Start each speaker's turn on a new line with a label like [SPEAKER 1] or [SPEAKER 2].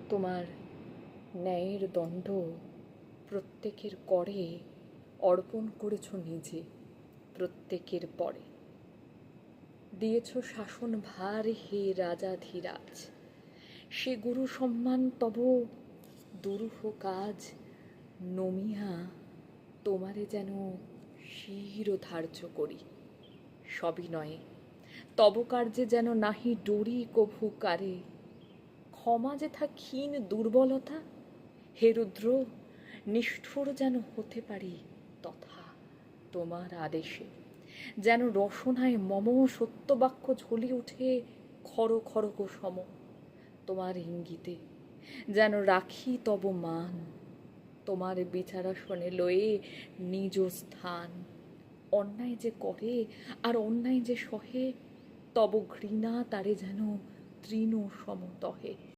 [SPEAKER 1] তোমার ন্যায়ের দণ্ড প্রত্যেকের করে অর্পণ করেছ নিজে প্রত্যেকের পরে। দিয়েছ শাসন ভার হে রাজাধিরাজ, সে গুরু সম্মান তব দুরূহ কাজ। নমিয়া তোমারে যেন শির ধার্য করি সবিনয়ে, তব কার্যে যেন নাহি ডরি কভু কারে। ক্ষমা যেথা ক্ষীণ দুর্বলতা, হে রুদ্র নিষ্ঠুর যেন হতে পারি তথা তোমার আদেশে। যেন রসনায় মম সত্যবাক্য ঝলি উঠে খর খড়গ সম। তোমার ইঙ্গিতে যেন রাখি তব মান, তোমার বিচারাসনে লয়ে নিজ স্থান। অন্যায় যে করে আর অন্যায় যে সহে, তব ঘৃণা তারে যেন তৃণ সমতহে।